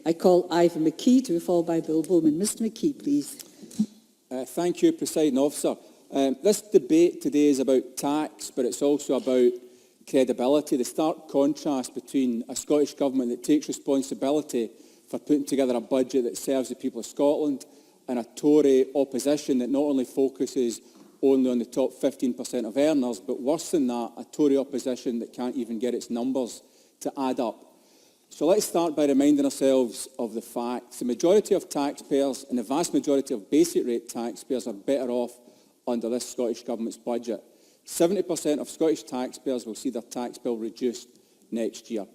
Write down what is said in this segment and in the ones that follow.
I call Ivan McKee to be followed by Bill Bowman. Mr McKee, please. Thank you, Presiding Officer. This debate today is about tax, but it's also about credibility. The stark contrast between a Scottish Government that takes responsibility for putting together a budget that serves the people of Scotland and a Tory opposition that not only focuses only on the top 15% of earners, but worse than that, a Tory opposition that can't even get its numbers to add up. So let's start by reminding ourselves of the facts. The majority of taxpayers and the vast majority of basic rate taxpayers are better off under this Scottish Government's budget. 70% of Scottish taxpayers will see their tax bill reduced next year.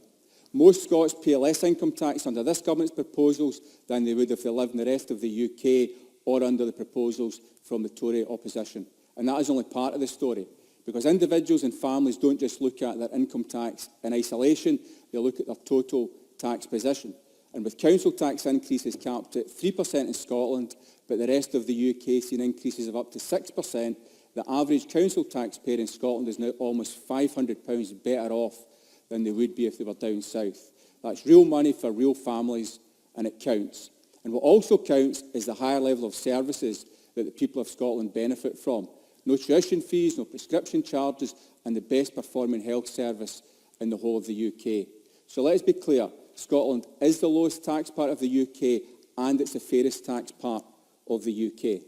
Most Scots pay less income tax under this Government's proposals than they would if they lived in the rest of the UK or under the proposals from the Tory opposition. And that is only part of the story, because individuals and families don't just look at their income tax in isolation, they look at their total tax position. And with council tax increases capped at 3% in Scotland, but the rest of the UK seeing increases of up to 6%, the average council taxpayer in Scotland is now almost £500 better off than they would be if they were down south. That's real money for real families, and it counts. And what also counts is the higher level of services that the people of Scotland benefit from. No tuition fees, no prescription charges, and the best performing health service in the whole of the UK. So let's be clear, Scotland is the lowest tax part of the UK, and it's the fairest tax part of the UK.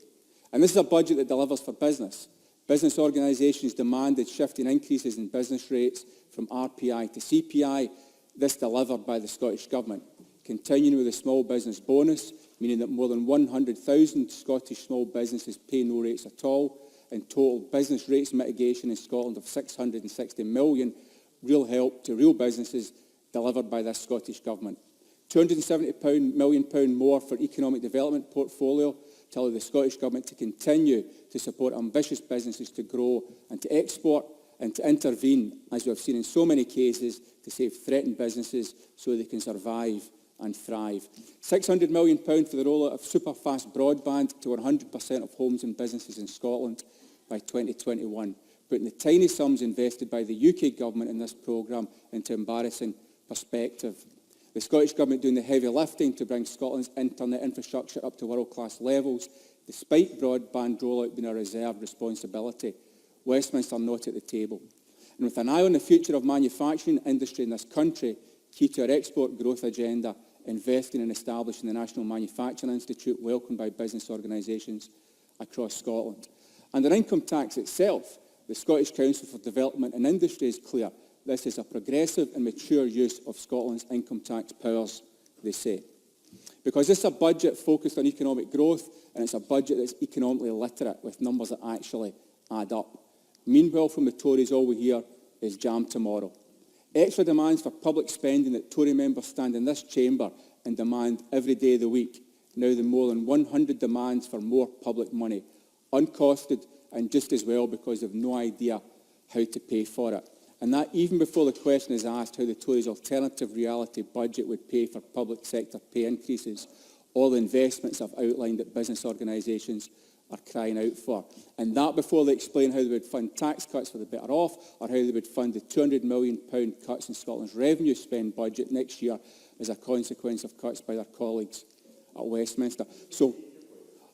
And this is a budget that delivers for business. Business organisations demanded shifting increases in business rates from RPI to CPI, this delivered by the Scottish Government. Continuing with the small business bonus, meaning that more than 100,000 Scottish small businesses pay no rates at all, and total business rates mitigation in Scotland of £660 million, real help to real businesses delivered by this Scottish Government. £270 million more for economic development portfolio to allow the Scottish Government to continue to support ambitious businesses to grow and to export and to intervene, as we have seen in so many cases, to save threatened businesses so they can survive and thrive. £600 million for the rollout of super-fast broadband to 100% of homes and businesses in Scotland by 2021, putting the tiny sums invested by the UK Government in this programme into embarrassing perspective. The Scottish Government doing the heavy lifting to bring Scotland's internet infrastructure up to world-class levels, despite broadband rollout being a reserved responsibility. Westminster not at the table. And with an eye on the future of manufacturing industry in this country, key to our export growth agenda, investing in establishing the National Manufacturing Institute, welcomed by business organisations across Scotland. And on income tax itself, the Scottish Council for Development and Industry is clear. This is a progressive and mature use of Scotland's income tax powers, they say. Because this is a budget focused on economic growth, and it's a budget that's economically literate with numbers that actually add up. Meanwhile, from the Tories, all we hear is jam tomorrow. Extra demands for public spending that Tory members stand in this chamber and demand every day of the week. Now the more than 100 demands for more public money, uncosted and just as well because they've no idea how to pay for it. And that even before the question is asked how the Tories' alternative reality budget would pay for public sector pay increases, all the investments I've outlined that business organisations are crying out for. And that before they explain how they would fund tax cuts for the better off, or how they would fund the £200 million cuts in Scotland's revenue spend budget next year as a consequence of cuts by their colleagues at Westminster. So,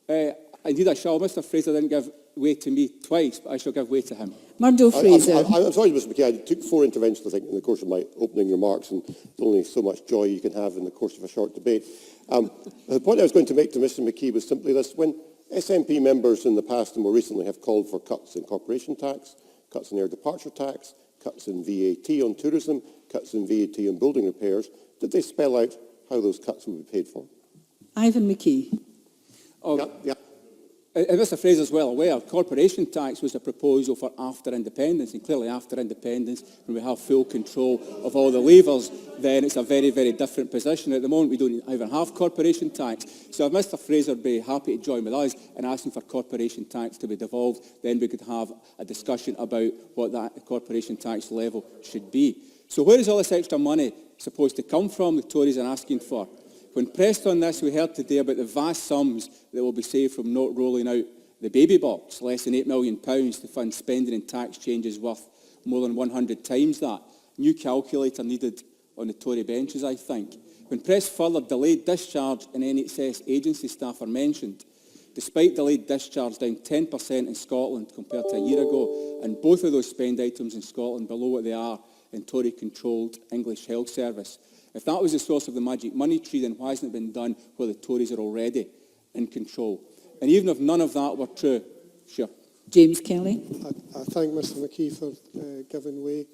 indeed I shall. Mr Fraser didn't give way to me twice, but I shall give way to him. Murdo Fraser. I'm sorry, Mr McKay, I took 4 interventions, I think, in the course of my opening remarks, and there's only so much joy you can have in the course of a short debate. The point I was going to make to Mr McKee was simply this. When SNP members in the past and more recently have called for cuts in corporation tax, cuts in air departure tax, cuts in VAT on tourism, cuts in VAT on building repairs, did they spell out how those cuts would be paid for? Ivan McKee. Yeah. And Mr Fraser is well aware, corporation tax was a proposal for after independence, and clearly after independence, when we have full control of all the levers, then it's a very, very different position. At the moment, we don't even have corporation tax. So if Mr Fraser would be happy to join with us in asking for corporation tax to be devolved, then we could have a discussion about what that corporation tax level should be. So where is all this extra money supposed to come from, the Tories are asking for? When pressed on this, we heard today about the vast sums that will be saved from not rolling out the baby box, less than £8 million to fund spending and tax changes worth more than 100 times that. New calculator needed on the Tory benches, I think. When pressed further, delayed discharge and NHS agency staff are mentioned. Despite delayed discharge down 10% in Scotland compared to a year ago, and both of those spend items in Scotland below what they are in Tory-controlled English Health Service. If that was the source of the magic money tree, then why hasn't it been done where the Tories are already in control? And even if none of that were true, sure. James Kelly. I thank Mr McKee for giving way.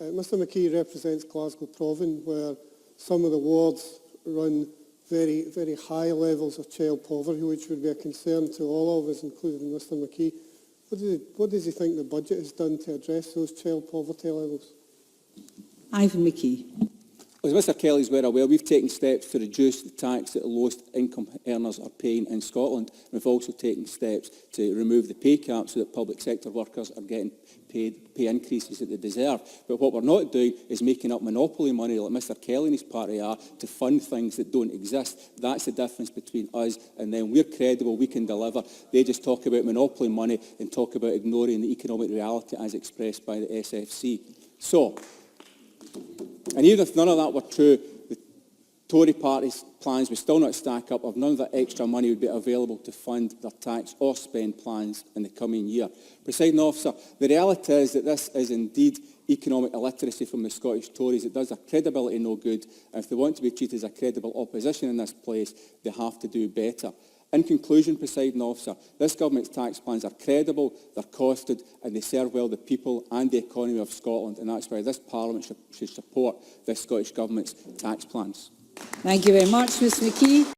Mr McKee represents Glasgow Provan, where some of the wards run very, very high levels of child poverty, which would be a concern to all of us, including Mr McKee. What does he think the budget has done to address those child poverty levels? Ivan McKee. As Mr Kelly is well aware, we've taken steps to reduce the tax that the lowest income earners are paying in Scotland. We've also taken steps to remove the pay cap so that public sector workers are getting paid pay increases that they deserve. But what we're not doing is making up monopoly money like Mr Kelly and his party are to fund things that don't exist. That's the difference between us and them. We're credible, we can deliver. They just talk about monopoly money and talk about ignoring the economic reality as expressed by the SFC. So, and even if none of that were true, the Tory party's plans would still not stack up, if none of that extra money would be available to fund their tax or spend plans in the coming year. Presiding Officer, the reality is that this is indeed economic illiteracy from the Scottish Tories. It does their credibility no good, and if they want to be treated as a credible opposition in this place, they have to do better. In conclusion, Presiding Officer, this government's tax plans are credible, they're costed, and they serve well the people and the economy of Scotland, and that's why this Parliament should support this Scottish Government's tax plans. Thank you very much, Ms McKee.